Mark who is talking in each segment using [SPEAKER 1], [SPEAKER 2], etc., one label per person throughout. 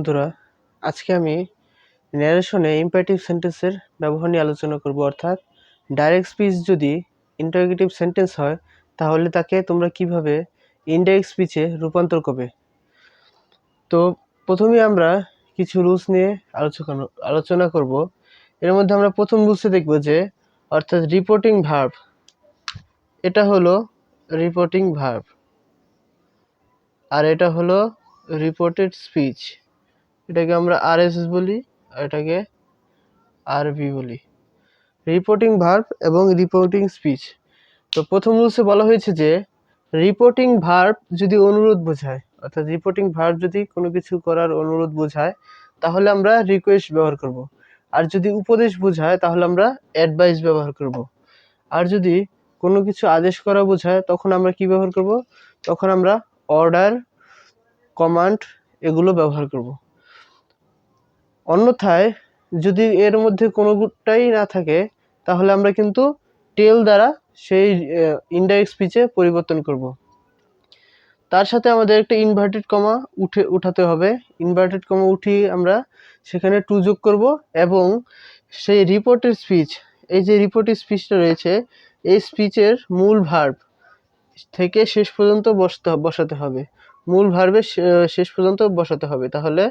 [SPEAKER 1] বন্ধুরা, আজকে আমি ন্যারেশনে ইম্পারেটিভ সেন্টেন্সের ব্যবহার নিয়ে আলোচনা করব। অর্থাৎ ডাইরেক্ট স্পিচ যদি ইন্টারোগেটিভ সেন্টেন্স হয় তাহলে তাকে তোমরা কিভাবে ইনডাইরেক্ট স্পিচে রূপান্তর করবে। তো প্রথমে আমরা কিছু রুলস নিয়ে আলোচনা করব। এর মধ্যে আমরা প্রথম রুলসে দেখব যে অর্থাৎ রিপোর্টিং ভার্ব, এটা হলো রিপোর্টিং ভার্ব আর এটা হলো রিপোর্টেড স্পিচ। এটাকে আমরা আরএসএস বলি আর এটাকে আরভি বলি, রিপোর্টিং ভার্ব এবং রিপোর্টিং স্পিচ। তো প্রথম রুলসে বলা হয়েছে যে রিপোর্টিং ভার্ব যদি অনুরোধ বোঝায়, অর্থাৎ রিপোর্টিং ভার্ব যদি কোনো কিছু করার অনুরোধ বোঝায় তাহলে আমরা রিকোয়েস্ট ব্যবহার করব। আর যদি উপদেশ বোঝায় তাহলে আমরা অ্যাডভাইস ব্যবহার করব। আর যদি কোনো কিছু আদেশ করা বোঝায় তখন আমরা কি ব্যবহার করব? তখন আমরা অর্ডার, কমান্ড এগুলো ব্যবহার করব। অন্যথায় যদি এর মধ্যে কোনোটাই না থাকে তাহলে আমরা কিন্তু টেল দ্বারা সেই ইনডাইরেক্ট স্পিচে পরিবর্তন করব। তার সাথে আমাদের একটা ইনভার্টেড কমা উঠাতে হবে। ইনভার্টেড কমা উঠিয়ে আমরা সেখানে টু যোগ করব এবং সেই রিপোর্টেড স্পিচ, এই যে রিপোর্টেড স্পিচটা রয়েছে এই স্পিচের মূল ভার্ব থেকে শেষ পর্যন্ত বসাতে হবে, মূল ভার্বের শেষ পর্যন্ত বসাতে হবে। তাহলে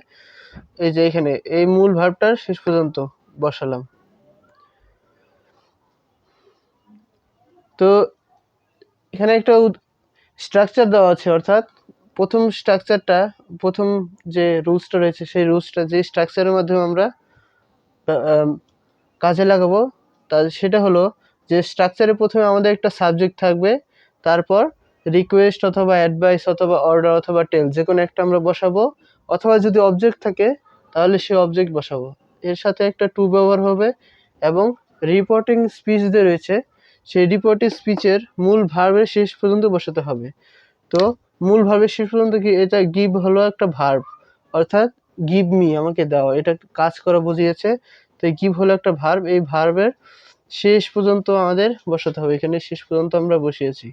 [SPEAKER 1] এই যে এখানে এই মূল ভার্বটার শেষ পর্যন্ত বসালাম। তো এখানে একটা স্ট্রাকচার দেওয়া আছে, অর্থাৎ প্রথম যে রুলসটা রয়েছে সেই রুলসটা যে স্ট্রাকচারের মাধ্যমে আমরা কাজে লাগাবো সেটা হলো যে স্ট্রাকচারে প্রথমে আমাদের একটা সাবজেক্ট থাকবে, তারপর রিকোয়েস্ট অথবা অ্যাডভাইস অথবা অর্ডার অথবা টেল যে কোনো একটা আমরা বসাবো, অথবা যদি অবজেক্ট থাকে তাহলে সে অবজেক্ট বসাবো। এর সাথে একটা টু ব্যবহার হবে এবং রিপোর্টিং স্পিচ যে রয়েছে সেই রিপোর্টিং স্পিচের মূল ভার্বের শেষ পর্যন্ত বসাতে হবে। তো মূল ভার্বের শেষ পর্যন্ত কি, এটা গিভ হলো একটা ভার্ব, অর্থাৎ গিভ মি, আমাকে দাও, এটা কাজ করা বুঝিয়েছে। তো গিভ হলো একটা ভার্ব, এই ভার্বের শেষ পর্যন্ত আমাদের বসাতে হবে। এখানে শেষ পর্যন্ত আমরা বসিয়েছি।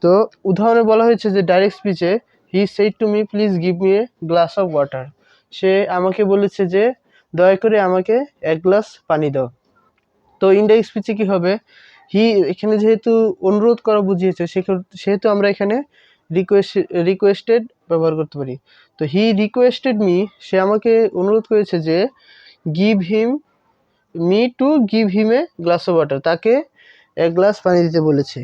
[SPEAKER 1] তো উদাহরণে বলা হয়েছে যে ডাইরেক্ট স্পিচে he said to me please give me a glass of water, সে আমাকে বলেছে যে দয়া করে আমাকে এক গ্লাস পানি দাও। তো ইনডাইরেক্ট স্পিচে কি হবে, হি এখানে যেহেতু অনুরোধ করা বুঝিয়েছে সেহেতু আমরা এখানে রিকোয়েস্টেড ব্যবহার করতে পারি। তো হি রিকোয়েস্টেড মি, সে আমাকে অনুরোধ করেছে যে give him A glass of water, তাকে এক গ্লাস পানি দিতে বলেছে।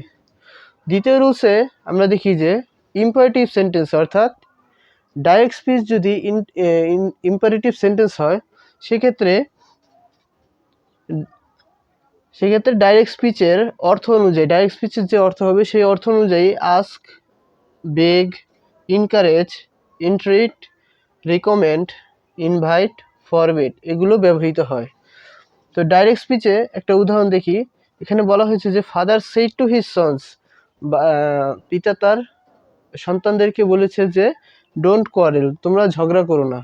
[SPEAKER 1] দ্বিতীয় রুলসে আমরা দেখি যে ইম্পারেটিভ সেন্টেন্স, অর্থাৎ ডাইরেক্ট স্পিচ যদি ইম্পারেটিভ সেন্টেন্স হয় সেক্ষেত্রে ডাইরেক্ট স্পিচের অর্থ অনুযায়ী, ডাইরেক্ট স্পিচের যে অর্থ হবে সেই অর্থ অনুযায়ী আস্ক, বেগ, ইনকারেজ, ইন্ট্রিট, রিকমেন্ড, ইনভাইট, ফরবিড এগুলো ব্যবহৃত হয়। তো ডাইরেক্ট স্পিচে একটা উদাহরণ দেখি। এখানে বলা হয়েছে যে father said to his sons, পিতা তার সন্তানদেরকে বলেছে যে ডোন্ট কোয়ারেল, তোমরা ঝগড়া করো না।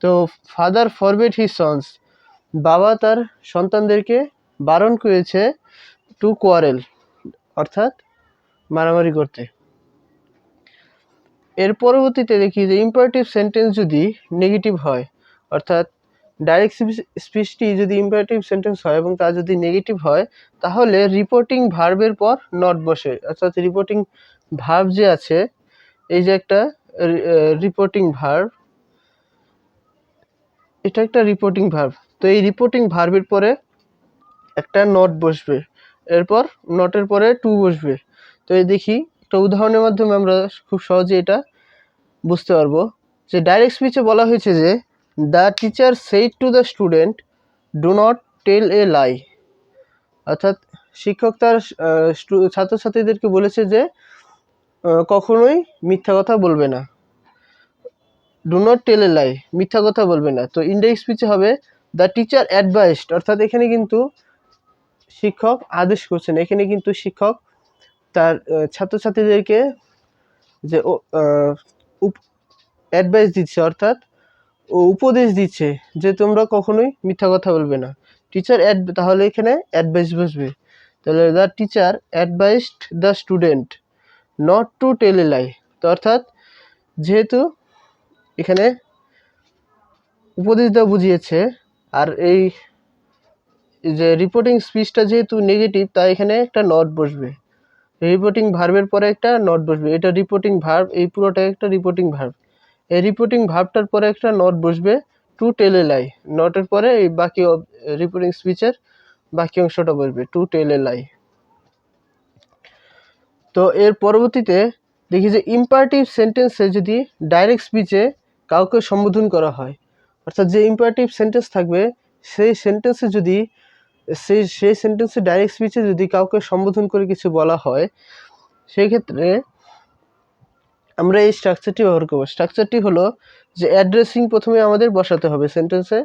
[SPEAKER 1] তো ফাদার ফরবিড হিজ সন্স, বাবা তার সন্তানদেরকে বারণ করেছে টু কোয়ারেল, অর্থাৎ মারামারি করতে। এর পরবর্তীতে দেখি যে ইম্পারেটিভ সেন্টেন্স যদি নেগেটিভ হয়, অর্থাৎ ডাইরেক্ট স্পিচটি যদি ইম্পারেটিভ সেন্টেন্স হয় এবং তা যদি নেগেটিভ হয় তাহলে রিপোর্টিং ভার্বের পর নট বসে। অর্থাৎ রিপোর্টিং ভার্ব যে আছে, এই যে একটা রিপোর্টিং ভার্ব, এটা একটা রিপোর্টিং ভার্ব। তো এই রিপোর্টিং ভার্বের পরে একটা নট বসবে, এরপর নটের পরে টু বসবে। তো এই দেখি একটা উদাহরণের মাধ্যমে আমরা খুব সহজে এটা বুঝতে পারবো যে ডাইরেক্ট স্পিচে বলা হয়েছে যে the teacher said to the student do not tell a lie, অর্থাৎ শিক্ষক তার ছাত্রছাত্রীদেরকে বলেছে যে কখনোই মিথ্যা কথা বলবে না, ডু নট টেল এ লাই, মিথ্যা কথা বলবে না। তো ইনডাইরেক্ট স্পিচে হবে দ্য টিচার অ্যাডভাইসড, অর্থাৎ এখানে কিন্তু শিক্ষক আদেশ করছেন, এখানে কিন্তু শিক্ষক তার ছাত্রছাত্রীদেরকে যে অ্যাডভাইস দিচ্ছে, অর্থাৎ ও উপদেশ দিচ্ছে যে তোমরা কখনোই মিথ্যা কথা বলবে না। টিচার তাহলে এখানে অ্যাডভাইস বসবে। তাহলে the teacher advised the student not to tell a lie. তো অর্থাৎ যেহেতু এখানে উপদেশ দেওয়া বুঝিয়েছে। আর এই যে রিপোর্টিং স্পিচটা যেহেতু নেগেটিভ, তাই এখানে একটা নট বসবে। রিপোর্টিং ভার্বের পরে একটা নট বসবে। এটা রিপোর্টিং ভার্ব, এই পুরোটা একটা রিপোর্টিং ভার্ব। এই রিপোর্টিং ভার্বটার পরে একটা নট বসবে, টু টেল এ লাই। নটের পরে এই বাকি রিপোর্টিং স্পিচের বাকি অংশটা বসবে, টু টেল এ লাই। তো এর পরবর্তীতে দেখি যে ইম্পারেটিভ সেন্টেন্সে যদি ডাইরেক্ট স্পিচে কাউকে সম্বোধন করা হয়, অর্থাৎ যে ইম্পারেটিভ সেন্টেন্স থাকবে সেই সেন্টেন্সে যদি সেই সেন্টেন্সে ডাইরেক্ট স্পিচে যদি কাউকে সম্বোধন করে কিছু বলা হয়, সেই ক্ষেত্রে আমরা এই স্ট্রাকচারটি ব্যবহার করবো। স্ট্রাকচারটি হলো যে অ্যাড্রেসিং প্রথমে আমাদের বসাতে হবে সেন্টেন্সে।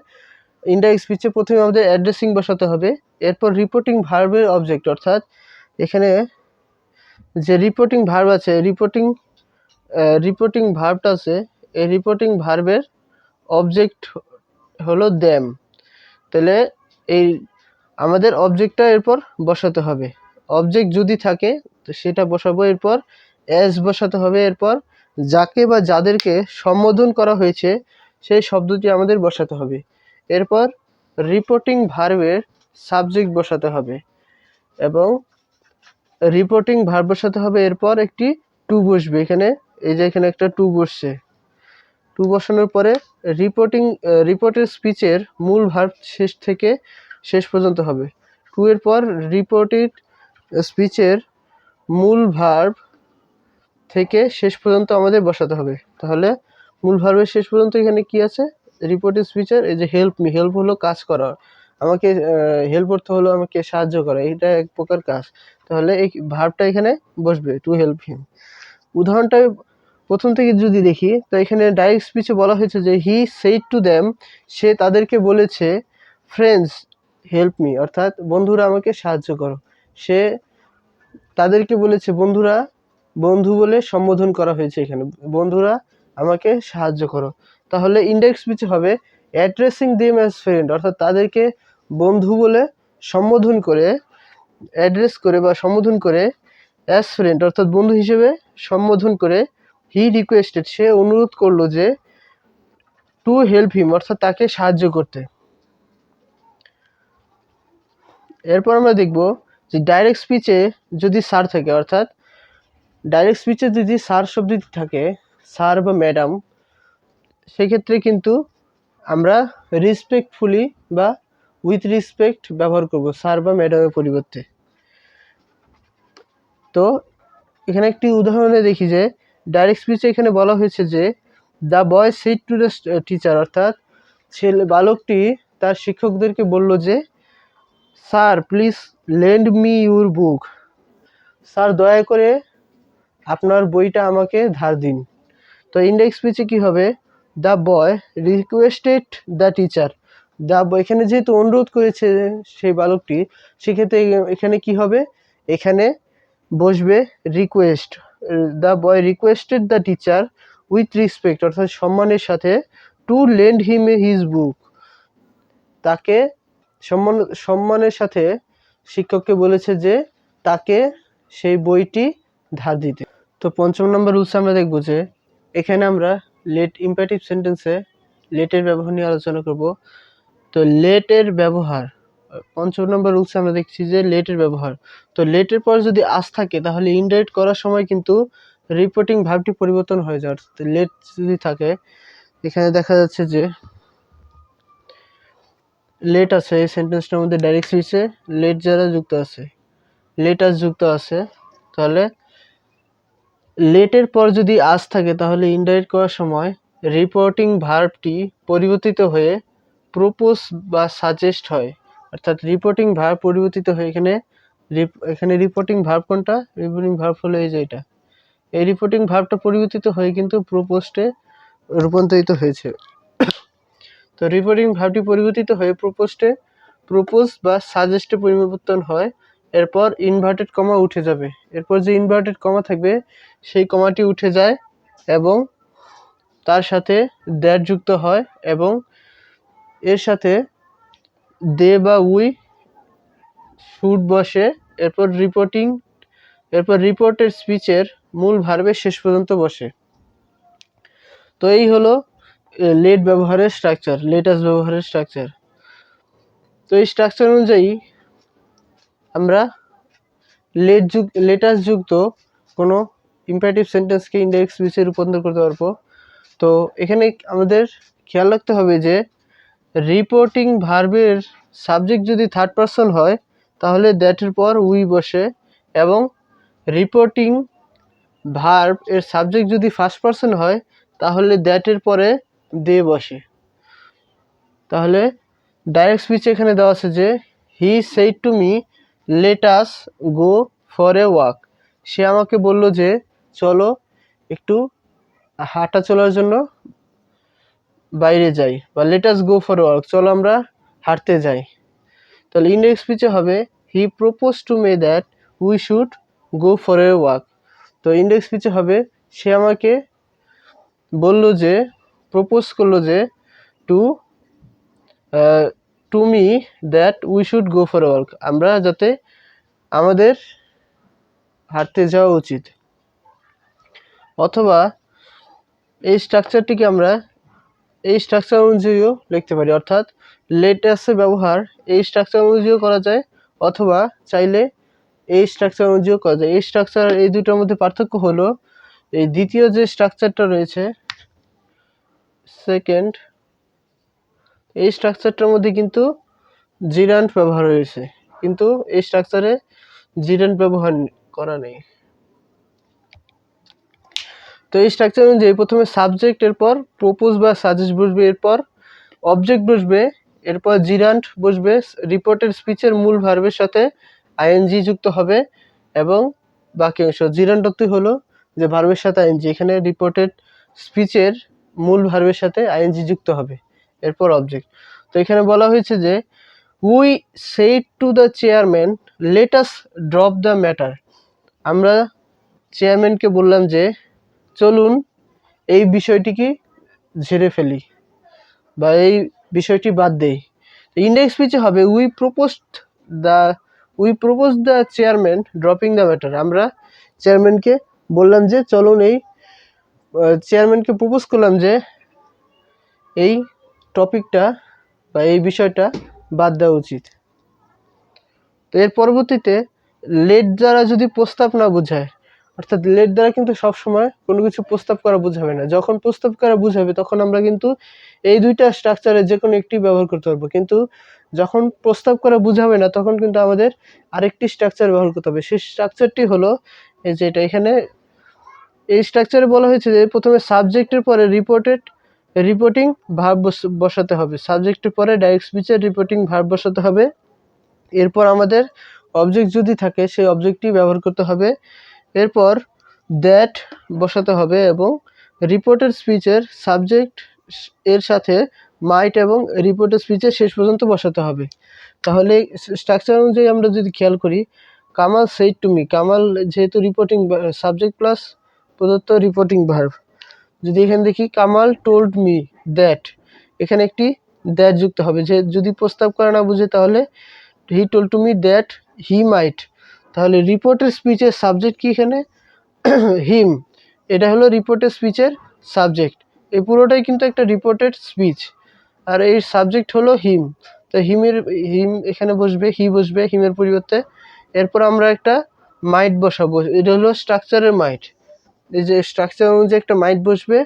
[SPEAKER 1] ইনডাইরেক্ট স্পিচে প্রথমে আমাদের অ্যাড্রেসিং বসাতে হবে, এরপর রিপোর্টিং ভার্বের অবজেক্ট, অর্থাৎ এখানে যে রিপোর্টিং ভার্ব আছে, রিপোর্টিং ভার্বটা আছে, এই রিপোর্টিং ভার্বের অবজেক্ট হলো দ্যাম। তাহলে এই আমাদের অবজেক্টটা এরপর বসাতে হবে। অবজেক্ট যদি থাকে তো সেটা বসাবো, এরপর অ্যাজ বসাতে হবে, এরপর যাকে বা যাদেরকে সম্বোধন করা হয়েছে সেই শব্দটি আমাদের বসাতে হবে, এরপর রিপোর্টিং ভার্বের সাবজেক্ট বসাতে হবে এবং রিপোর্টিং ভার্ব বসাতে হবে, এরপর একটি টু বসবে। এখানে এই যে এখানে একটা টু বসছে, টু বসানোর পরে রিপোর্টের স্পিচের মূল ভার্ব শেষ থেকে শেষ পর্যন্ত হবে। টু এর পর রিপোর্টেড স্পিচের মূল ভার্ব থেকে শেষ পর্যন্ত আমাদের বসাতে হবে। তাহলে মূল ভার্বের শেষ পর্যন্ত এখানে কি আছে, রিপোর্টেড স্পিচের এই যে হেল্প মি, হেল্প হলো কাজ করা, আমাকে হেল্প করতে হলো আমাকে সাহায্য করা, এটা এক প্রকার কাজ। তাহলে এই ভার্বটা এখানে বসবে, টু হেল্প হিম। উদাহরণটা প্রথম থেকে যদি দেখি, তো এখানে ডাইরেক্ট স্পিচে বলা হয়েছে যে হি সেইড টু দ্যাম, সে তাদেরকে বলেছে, ফ্রেন্ডস হেল্প মি, অর্থাৎ বন্ধুরা আমাকে সাহায্য করো। সে তাদেরকে বলেছে, বন্ধুরা, বন্ধু বলে সম্বোধন করা হয়েছে এখানে, বন্ধুরা আমাকে সাহায্য করো। তাহলে ইনডাইরেক্ট স্পিচে হবে অ্যাড্রেসিং দেম অ্যাজ ফ্রেন্ড, অর্থাৎ তাদেরকে বন্ধু বলে সম্বোধন করে, অ্যাড্রেস করে বা সম্বোধন করে, অ্যাজ ফ্রেন্ড অর্থাৎ বন্ধু হিসেবে সম্বোধন করে, হি রিকোয়েস্টেড, সে অনুরোধ করলো যে, টু হেল্প হিম, অর্থাৎ তাকে সাহায্য করতে। এরপর আমরা দেখব যে ডাইরেক্ট স্পিচে যদি স্যার থাকে, অর্থাৎ ডাইরেক্ট স্পিচে যদি স্যার শব্দটি থাকে, স্যার বা ম্যাডাম, সেক্ষেত্রে কিন্তু আমরা রেসপেক্টফুলি বা উইথ রেসপেক্ট ব্যবহার করব স্যার বা ম্যাডামের পরিবর্তে। তো এখানে একটি উদাহরণে দেখি যে ডাইরেক্ট স্পিচে এখানে বলা হয়েছে যে the boy said to the teacher, অর্থাৎ বালকটি তার শিক্ষকদেরকে বলল যে, sir please lend me your book, sir দয়া করে আপনার বইটা আমাকে ধার দিন। তো ইনডাইরেক্ট স্পিচে কি হবে, the boy requested the teacher, এখানে যেহেতু অনুরোধ করেছে সেই বালকটি, সেক্ষেত্রে এখানে কি হবে, এখানে বসবে request. The boy requested the teacher with respect, অর্থাৎ সম্মানের সাথে, to lend him his book, তাকে সম্মানের সাথে শিক্ষককে বলেছে যে তাকে সেই বইটি ধার দিতে। তো পঞ্চম নম্বর রুলস আমরা দেখব যে এখানে আমরা লেট ইম্পারেটিভ সেন্টেন্সে লেটের ব্যবহার নিয়ে আলোচনা করব। তো লেটের ব্যবহার, পঞ্চম নম্বর রুলসে আমরা দেখছি যে লেটের ব্যবহার। তো লেটের পর যদি আস থাকে তাহলে ইনডাইরেক্ট করার সময় কিন্তু রিপোর্টিং ভার্বটি পরিবর্তন হয়ে যায়। লেট যদি থাকে, এখানে দেখা যাচ্ছে যে লেট আছে, এই সেন্টেন্সটার মধ্যে ডাইরেক্ট স্পিচে লেট যারা যুক্ত আছে, লেটাস যুক্ত আছে, তাহলে লেটের পর যদি আস থাকে তাহলে ইনডাইরেক্ট করার সময় রিপোর্টিং ভার্বটি পরিবর্তিত হয়ে প্রপোজ বা সাজেস্ট হয়। অর্থাৎ রিপোর্টিং ভার্ব পরিবর্তিত হয়ে এখানে রিপোর্টিং ভার্ব কোনটা, রিপোর্টিং ভার্ব হলো এই যে এটা, এই রিপোর্টিং ভার্বটা পরিবর্তিত হয়ে কিন্তু প্রপোজে রূপান্তরিত হয়েছে। তো রিপোর্টিং ভার্বটি পরিবর্তিত হয়ে প্রপোজ বা সাজেস্টে পরিবর্তন হয়, এরপর ইনভার্টেড কমা উঠে যাবে, এরপর যে ইনভার্টেড কমা থাকবে সেই কমাটি উঠে যায় এবং তার সাথে দ্যাট যুক্ত হয় এবং এর সাথে দে বা উই শুড বসে, এরপর রিপোর্টের স্পিচের মূল ভার্বের শেষ পর্যন্ত বসে। তো এই হলো লেট ব্যবহারের স্ট্রাকচার, লেটাস ব্যবহারের স্ট্রাকচার। তো এই স্ট্রাকচার অনুযায়ী আমরা লেটাস যুক্ত কোনো ইম্পারেটিভ সেন্টেন্সকে ইনডাইরেক্ট স্পিচে রূপান্তর করতে পারবো। তো এখানে আমাদের খেয়াল রাখতে হবে যে রিপোর্টিং ভার্বের সাবজেক্ট যদি থার্ড পারসন হয় তাহলে দ্যাটের পর উই বসে, এবং রিপোর্টিং ভার্ব এর সাবজেক্ট যদি ফার্স্ট পারসন হয় তাহলে দ্যাটের পরে দে বসে। তাহলে ডাইরেক্ট স্পিচ এখানে দেওয়া আছে যে he said to me let us go for a walk. সে আমাকে বলল যে চলো একটু হাঁটা চলার জন্য বাইরে যাই, বা late us go for a walk, চলো আমরা হাঁটতে যাই। তাহলে ইনডাইরেক্ট স্পিচে হবে হি propose to me that we should go for a walk. তো ইনডাইরেক্ট স্পিচে হবে সে আমাকে বলল যে, প্রপোজ করলো যে two me that we should go for a walk, আমরা যাতে আমাদের হাঁটতে যাওয়া উচিত। অথবা এই স্ট্রাকচারটিকে আমরা এই স্ট্রাকচার অনুযায়ীও লিখতে পারি, অর্থাৎ লেটাসের ব্যবহার এই স্ট্রাকচার অনুযায়ীও করা যায়, অথবা চাইলে এই স্ট্রাকচার অনুযায়ীও করা যায়। এই স্ট্রাকচার এই দুটোর মধ্যে পার্থক্য হলো এই দ্বিতীয় যে স্ট্রাকচারটা রয়েছে সেকেন্ড, এই স্ট্রাকচারটার মধ্যে কিন্তু জিরান্ট ব্যবহার হয়েছে, কিন্তু এই স্ট্রাকচারে জিরান্ট ব্যবহার করা নেই। তো এই স্ট্রাকচার অনুযায়ী প্রথমে সাবজেক্ট, এরপর প্রপোজ বা সাজেস্ট বসবে, এরপর অবজেক্ট বসবে, এরপর জিরান্ট বসবে, রিপোর্টেড স্পিচের মূল ভার্বের সাথে আইএনজি যুক্ত হবে, এবং বাকি অংশ জিরান্ট অর্থ হলো যে ভার্বের সাথে আইএনজি, এখানে রিপোর্টেড স্পিচের মূল ভার্বের সাথে আইএনজি যুক্ত হবে, এরপর অবজেক্ট। তো এখানে বলা হয়েছে যে we sat to the chairman let us drop the matter. আমরা চেয়ারম্যানকে বললাম যে চলুন এই বিষয়টিকে ঝেড়ে ফেলি, বা এই বিষয়টি বাদ দেই। ইনডাইরেক্ট স্পিচে হবে we propose the chairman dropping the matter. আমরা চেয়ারম্যানকে বললাম যে চলুন এই চেয়ারম্যানকে প্রপোজ করলাম যে এই টপিকটা বা এই বিষয়টা বাদ দেওয়া উচিত। তো এর পরবর্তীতে লেট দ্বারা যদি প্রস্তাব না বোঝায়, অর্থাৎ লেট দ্বারা কিন্তু সবসময় কোনো কিছু প্রস্তাব করা বোঝাবে না, যখন প্রস্তাব করা বোঝাবে তখন আমরা কিন্তু এই দুইটা স্ট্রাকচারে যে কোনো একটি ব্যবহার করতে পারবো, কিন্তু যখন প্রস্তাব করা বোঝাবে না তখন কিন্তু আমাদের আরেকটি স্ট্রাকচার ব্যবহার করতে হবে। সেই স্ট্রাকচারটি হলো এই যে এটা, এখানে এই স্ট্রাকচারে বলা হয়েছে যে প্রথমে সাবজেক্টের পরে রিপোর্টিং ভার্ব বসাতে হবে, সাবজেক্টের পরে ডাইরেক্ট স্পিচের রিপোর্টিং ভার্ব বসাতে হবে, এরপর আমাদের অবজেক্ট যদি থাকে সেই অবজেক্টটি ব্যবহার করতে হবে, এরপর দ্যাট বসাতে হবে, এবং রিপোর্টেড স্পিচের সাবজেক্ট এর সাথে মাইট এবং রিপোর্টেড স্পিচের শেষ পর্যন্ত বসাতে হবে। তাহলে স্ট্রাকচার অনুযায়ী আমরা যদি খেয়াল করি, Kamal shed to me, Kamal যেহেতু রিপোর্টিং সাবজেক্ট প্লাস প্রদত্ত রিপোর্টিং ভার্ব, যদি এখানে দেখি কামাল টোল্ড মি দ্যাট, এখানে একটি দ্যাট যুক্ত হবে, যে যদি প্রস্তাব করা না বুঝে তাহলে he told to me that he might. তাহলে রিপোর্টেড স্পিচের সাবজেক্ট কি এখানে হিম, এটা হলো রিপোর্টেড স্পিচের সাবজেক্ট, এই পুরোটাই কিন্তু একটা রিপোর্টেড স্পিচ, আর এই সাবজেক্ট হলো হিম। তো হিম এখানে বসবে, হি বসবে হিমের পরিবর্তে, এরপর আমরা একটা মাইট বসাবো, এটা হলো স্ট্রাকচারের মাইট, এই যে স্ট্রাকচার অনুযায়ী একটা মাইট বসবে,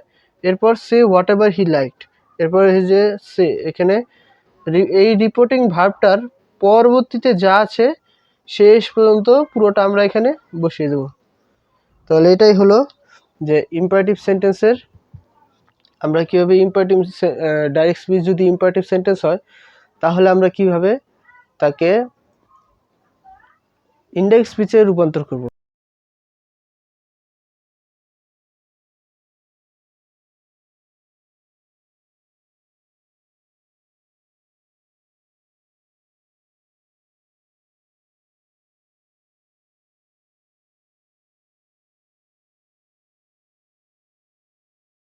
[SPEAKER 1] এরপর say what ever he liked, এরপর এই যে সে, এখানে এই রিপোর্টিং ভার্বটার পরবর্তীতে যা আছে শেষ পর্যন্ত পুরোটা আমরা এখানে বসিয়ে দেবো। তাহলে এটাই হলো যে ইম্পারেটিভ সেন্টেন্সের আমরা কীভাবে ডাইরেক্ট স্পিচ যদি ইম্পারেটিভ সেন্টেন্স হয় তাহলে আমরা কিভাবে তাকে ইনডাইরেক্ট স্পিচে রূপান্তর করব।